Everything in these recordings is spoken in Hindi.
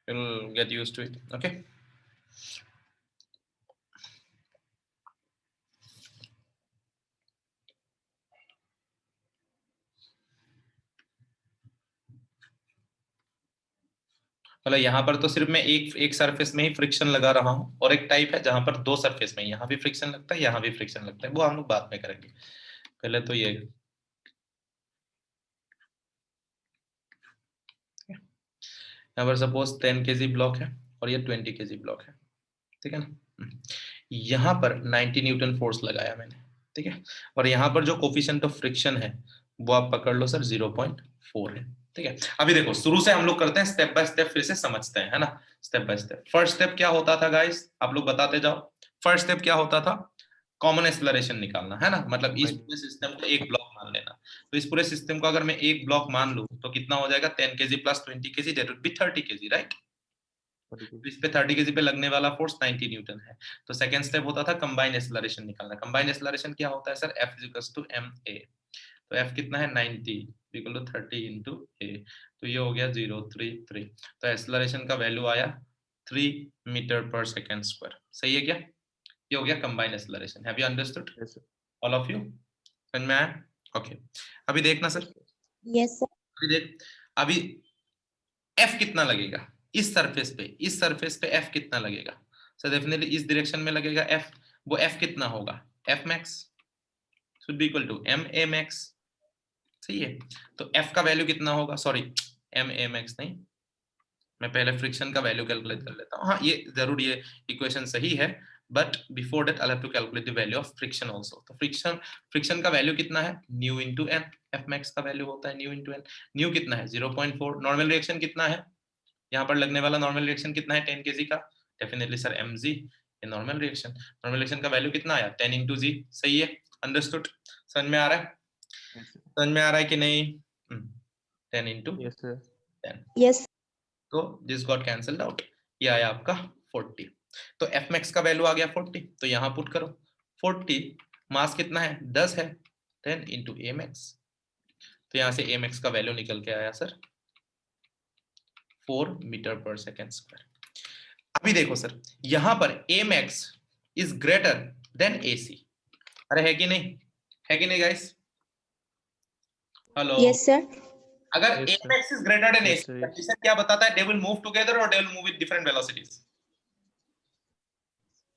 you'll get used to it. Okay. मतलब यहाँ पर तो सिर्फ मैं एक सरफेस में ही फ्रिक्शन लगा रहा हूँ, और एक टाइप है जहां पर दो सरफेस में यहाँ भी फ्रिक्शन लगता है, यहाँ भी फ्रिक्शन लगता है, वो हम लोग बाद में करेंगे। पहले तो ये यहाँ पर सपोज 10 kg ब्लॉक है और ये 20 kg ब्लॉक है, ठीक है ना। यहाँ पर 90 न्यूटन फोर्स लगाया मैंने, ठीक है, और यहाँ पर जो कोफिशिएंट ऑफ फ्रिक्शन है वो आप पकड़ लो सर 0.4 है, ठीक है। अभी देखो शुरू से हम लोग करते हैं, स्टेप बाय स्टेप फिर से समझते हैं, है ना, step by step. First step क्या होता था गाइस, आप लोग बताते जाओ। फर्स्ट स्टेप क्या होता था, कॉमन एक्सेलरेशन निकालना, है ना, मतलब इस पूरे सिस्टम को एक ब्लॉक मान लेना। तो इस पूरे सिस्टम को अगर मैं एक ब्लॉक मान लूं तो कितना हो जाएगा, 10 kg plus 20 kg, that would be 30 kg, right. तो इस पे 30 kg पे लगने वाला फोर्स 90 न्यूटन है। तो सेकंड स्टेप होता था कंबाइंड एक्सेलरेशन निकालना। कंबाइंड एक्सेलरेशन क्या होता है सर, F = ma। तो F कितना है 90 = 30 × a, तो ये हो गया 033। तो एक्सेलरेशन का वैल्यू आया 3 मीटर/सेकंड स्क्वायर। सही है क्या, ये हो गया combined acceleration. Have you understood all of you, समझ में आया? ओके, अभी देखना सर। Yes sir. अभी देख, अभी F कितना लगेगा इस सरफेस पे, इस सरफेस पे F कितना लगेगा सर, डेफिनेटली इस डायरेक्शन में लगेगा F। वो F कितना होगा, F max should be equal to ma max, सही है। तो F का वैल्यू कितना होगा, सॉरी ma max नहीं, मैं पहले फ्रिक्शन का वैल्यू कैलकुलेट कर लेता हूँ। हाँ ये जरूर, ये इक्वेशन सही है, but before that I have to calculate the value of friction also. तो फ्रिक्शन का वैल्यू कितना है, mu into N. F max का वैल्यू होता है न्यू इनटू एन। न्यू कितना है 0.4। नॉर्मल रिएक्शन कितना है, यहाँ पर लगने वाला नॉर्मल रिएक्शन कितना है 10 kg का, डेफिनेटली सर mg, ये नॉर्मल रिएक्शन। नॉर्मल रिएक्शन का वैल्यू कितना आया 10 × g, सही है, अंडरस्टूड, समझ में आ रहा है, समझ में आ रहा है कि नहीं। 10 × 10, यस। तो दिस गॉट कैंसल्ड आउट, ये आया आपका 40। तो F max का वैल्यू आ गया 40, तो यहाँ पुट करो 40, मास कितना है 10 है, 10 × a max, तो यहाँ से a max का वैल्यू निकल के आया सर 4 मीटर/सेकंड स्क्वायर। अभी देखो सर, यहां पर a max is greater than AC, अरे है कि नहीं, है कि नहीं गाइस, हेलो। Yes sir. अगर a max is greater than AC, condition क्या बताता है, दे विल मूव टुगेदर और they will move with different velocities,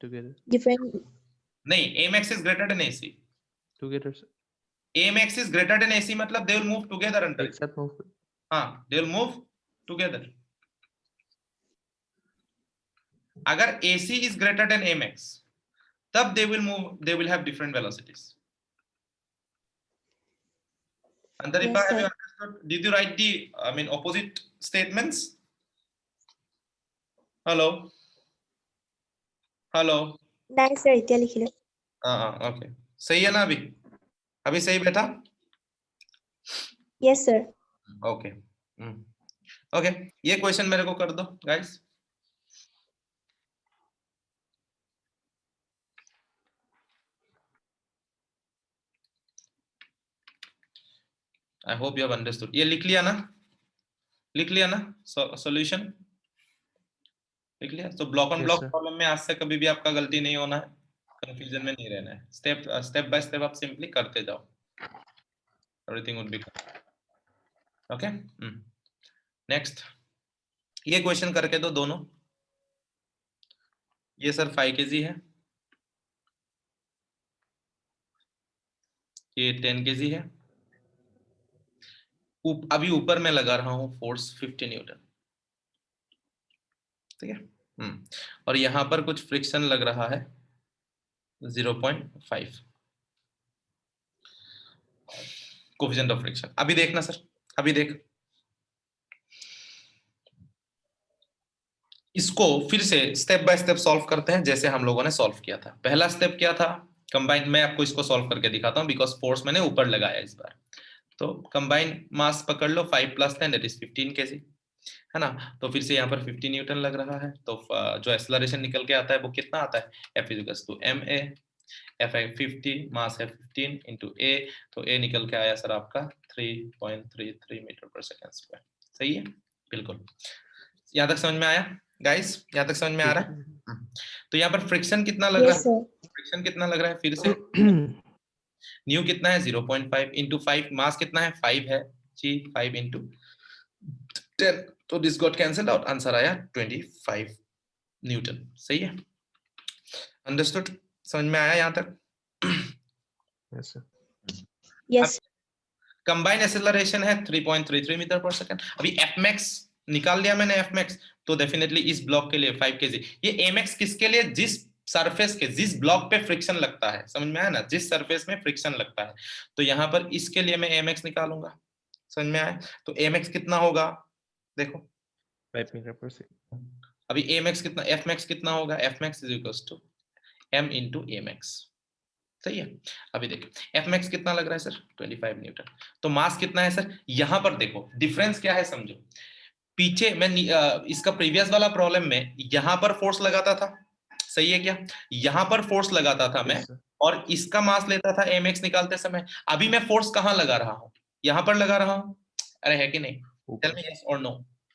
together different नहीं, a max is greater than AC, together a max is greater than AC मतलब they will move together under, एक साथ move हाँ दे विल मूव टुगेदर। अगर AC is greater than a max तब they will move, they will have different velocities. Antaripa, Yes, have you sir. understood? Did you write the, I mean, opposite statements? Hello, hello. नहीं सर, इतना लिख लो। हाँ ओके, सही है ना, अभी अभी सही बैठा, यस सर। Okay okay. ये क्वेश्चन मेरे को कर दो guys. I hope you have understood. ये लिख लिया ना, लिख लिया ना सॉल्यूशन, लिख लिया। तो ब्लॉक ऑन ब्लॉक प्रॉब्लम में आज से कभी भी आपका गलती नहीं होना है, कंफ्यूजन में नहीं रहना है, स्टेप बाय स्टेप आप सिंपली करते जाओ, everything would be okay. Next, ये क्वेश्चन करके दो दोनों। ये सर 5 kg है, ये 10 kg है, अभी ऊपर में लगा रहा हूं फोर्स 50 न्यूटन, ठीक है। और यहां पर कुछ फ्रिक्शन लग रहा है 0.5 कोएफिशिएंट ऑफ फ्रिक्शन। अभी देखना सर, अभी देख, इसको फिर से स्टेप बाय स्टेप सॉल्व करते हैं जैसे हम लोगों ने सॉल्व किया था। पहला स्टेप क्या था, कंबाइन, मैं आपको इसको सॉल्व करके दिखाता हूं बिकॉज फोर्स मैंने ऊपर लगाया इस बार। तो कंबाइन मास पकड़ लो 5 + 10 दैट इज 15 kg, है ना। तो फिर से यहाँ पर 50 न्यूटन लग रहा है, तो जो एक्सेलरेशन निकल के आता है वो कितना आता है, F = ma, F है 50, मास है 15 × a, तो a निकल के आया सर आपका 3.33 मीटर/सेकंड स्क्वायर। सही है, बिल्कुल यहाँ तक समझ में आया गाइस? यहाँ तक समझ में आ रहा है? तो यहाँ पर फ्रिक्शन कितना लग रहा Yes, है? sir. फ्रिक्शन कितना लग रहा है फिर से? न्यू कितना है? 0.5 इंटू 5, मास कितना है? 5 है जी, 5 इंटू 10, तो this got cancelled out, answer आया 25 न्यूटन। सही है, अंडरस्टूड? समझ में आया यहाँ तक? Yes, sir. Yes. Combine acceleration है 3.33 मीटर पर सेकंड। अभी एफमैक्स निकाल लिया मैंने, एफमैक्स, तो डेफिनेटली इस ब्लॉक के लिए 5 केजी। ये एमएक्स किसके लिए? जिस सरफेस के, जिस ब्लॉक पे फ्रिक्शन लगता है, समझ में आया ना, जिस सरफेस में फ्रिक्शन लगता है। तो यहाँ पर इसके लिए मैं एमएक्स निकालूंगा, समझ में आया? तो एमएक्स कितना होगा देखो, 5 meter per second. अभी एमएक्स कितना, एफमैक्स कितना होगा? F max is equal to M into MX. सही है, अभी देखिए एफमैक्स कितना लग रहा है सर? 25 न्यूटन। तो मास कितना है सर? यहां पर देखो डिफरेंस क्या है समझो। पीछे मैं इसका प्रीवियस वाला प्रॉब्लम में यहां पर फोर्स लगाता था, सही है क्या? यहां पर फोर्स लगाता था मैं, Yes, sir. और इसका मास लेता था एमएक्स निकालते समय। अभी मैं फोर्स कहां लगा रहा हूं? यहां पर लगा रहा हूं, अरे है कि नहीं? टेल मी यस और नो।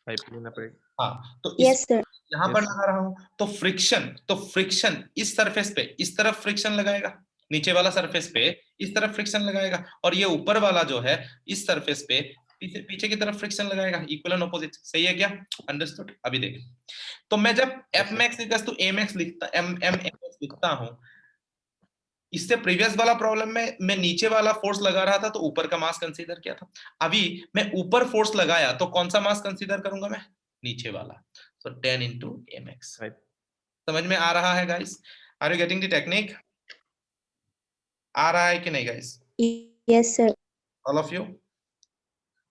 5 meter per. हाँ, तो Yes, sir. यहाँ पर Yes. लगा रहा हूं, तो फ्रिक्शन इस सरफेस पे इस तरफ फ्रिक्शन लगाएगा, नीचे वाला सरफेस पे इस तरफ फ्रिक्शन लगाएगा, और ये ऊपर वाला जो है इस सरफेस पे पीछे पीछे की तरफ फ्रिक्शन लगाएगा, इक्वल एंड ऑपोजिट। सही है क्या? अंडरस्टूड? अभी देख, तो मैं जब Yes, F sir. Max equals to MX लिखता, एम एम एक्स लिखता हूं, इससे प्रीवियस वाला प्रॉब्लम में मैं नीचे वाला फोर्स लगा रहा था तो ऊपर का मास कंसीडर किया था। अभी मैं ऊपर फोर्स लगाया तो कौन सा मास कंसीडर करूंगा मैं? नीचे वाला। So 10 into MX. 5. समझ में आ रहा है guys? Are you getting the technique? आ रहा है कि नहीं guys? Yes, sir. All of you,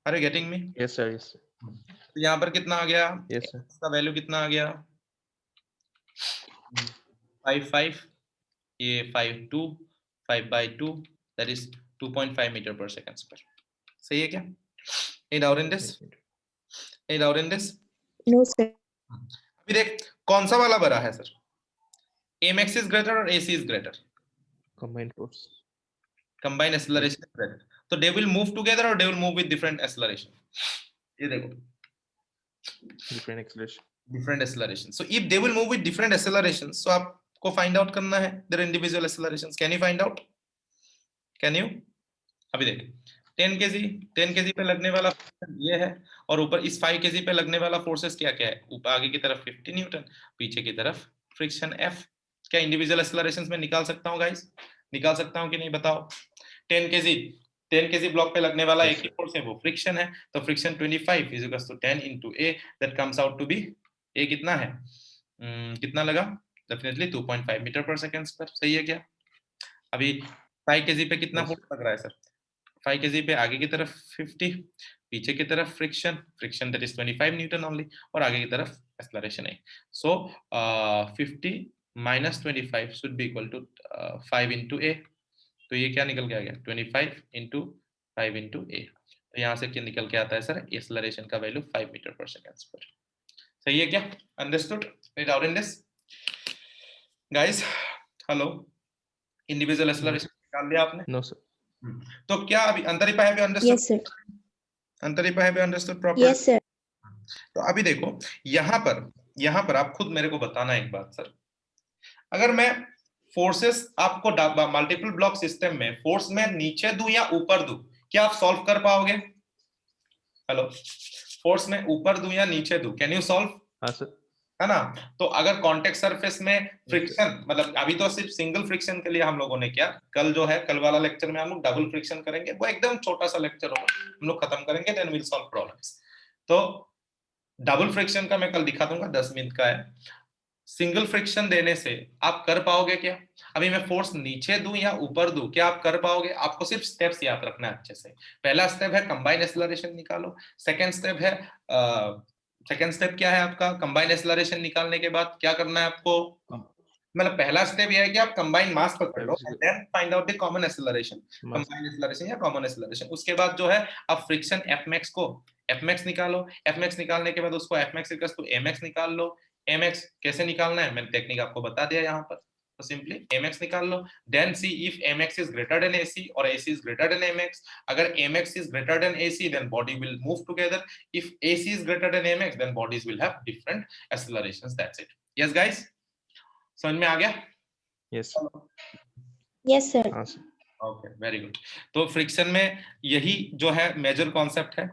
are you getting me? Yes, sir. Yes, sir. तो यहाँ पर कितना आ गया? Yes, sir. इसका वैल्यू कितना आ गया? 5 ये 5 2 5/2, that is 2.5 metre per second square. सही है क्या? Any doubt in this? 5 meter. Any doubt in this? No, sir. अभी देख कौन सा वाला बड़ा है सर? एमएक्स इज ग्रेटर और AC is greater? Combined force. Combine acceleration is greater, तो दे विल मूव टुगेदर और they will move with different acceleration. ये देखो Different acceleration. Different acceleration, so if they will move with different accelerations, so आपको फाइंड आउट करना है their individual accelerations. Can you find out? Can you? अभी देख 10 केजी पे लगने वाला ये है, और ऊपर इस 5 केजी पे लगने वाला फोर्सेस क्या क्या है? ऊपर आगे की तरफ 50 न्यूटन, पीछे की तरफ फ्रिक्शन F। क्या इंडिविजुअल एक्सेलरेशंस में निकाल सकता हूं गाइस? निकाल सकता हूं कि नहीं बताओ? 10 केजी 10 केजी ब्लॉक पे लगने वाला Yes, एक ही sir. फोर्स है, वो फ्रिक्शन है। तो friction 25 is equal to 10 into A, that comes out to be, A कितना है? कितना लगा? Definitely 2.5 metre per second square. सही है क्या? अभी 5 केजी पे कितना Yes, फोर्स लग रहा है सर? 5 केजी पे आगे की तरफ 50, पीछे की तरफ friction that is 25 newton only, और आगे की तरफ एक्सेलरेशन है। So 50 minus 25 should be equal to 5 into A. तो ये क्या निकल के आ गया? 25 इंटू 5 इंटू ए। तो यहाँ से क्या निकल के आता है सर? एक्सेलरेशन का value 5 metre per second square. सही है क्या? Understood? Any doubt in this guys? Hello, individual acceleration निकाल लिया आपने? No, sir. तो क्या अभी अंतरिपा है भी अंडरस्टूड? Yes, sir. अंतरिपा है भी अंडरस्टूड प्रॉपर? Yes, sir. तो अभी देखो यहाँ पर आप खुद मेरे को बताना एक बात सर, अगर मैं फोर्सेस आपको मल्टीपल ब्लॉक सिस्टम में फोर्स में नीचे दूं या ऊपर दूं, क्या आप सॉल्व कर पाओगे? हेलो, फोर्स में ऊपर दूं या नीचे दूं, कैन यू सॉल्व? हाँ sir. है ना? तो अगर कॉन्टेक्ट सरफेस में फ्रिक्शन, मतलब अभी तो सिर्फ सिंगल फ्रिक्शन के लिए हम लोगों ने किया, कल जो है कल वाला लेक्चर में हम लोग डबल फ्रिक्शन करेंगे, वो एकदम छोटा सा लेक्चर होगा, हम लोग खत्म करेंगे, देन विल सॉल्व प्रॉब्लम्स। तो डबल फ्रिक्शन का मैं कल दिखा दूंगा, 10 मिनट का है। सिंगल फ्रिक्शन देने से आप कर पाओगे क्या? अभी मैं फोर्स नीचे दूं या ऊपर दूं, क्या आप कर पाओगे? आपको सिर्फ स्टेप्स याद रखना है अच्छे से। पहला स्टेप है कंबाइन एक्सेलरेशन निकालो, सेकंड स्टेप है सेकंड स्टेप क्या है आपका? कंबाइन एक्सेलरेशन निकालने के बाद क्या करना है आपको? मतलब पहला स्टेप ये है कि आप कंबाइन मास पकड़ लो and then find out the common acceleration, combine acceleration या कॉमन एक्सेलरेशन। उसके बाद जो है आप फ्रिक्शन Fmax को Fmax निकालो, Fmax निकालने के बाद उसको Fmax इक्वल्स टू Mx निकाल लो। Mx कैसे निकालना है मैंने टेक्निक आपको बता दिया यहाँ पर। तो सिंपली mx निकाल लो. Then see if mx is greater than ac or ac is greater than mx. अगर mx is greater than ac, then body will move together. If ac is greater than mx, then bodies will have different accelerations. That's it. Yes guys, समझ में आ गया? Yes. Yes, sir. हाँ sir. Okay, very good. तो फ्रिक्शन में यही जो है मेजर कॉन्सेप्ट है.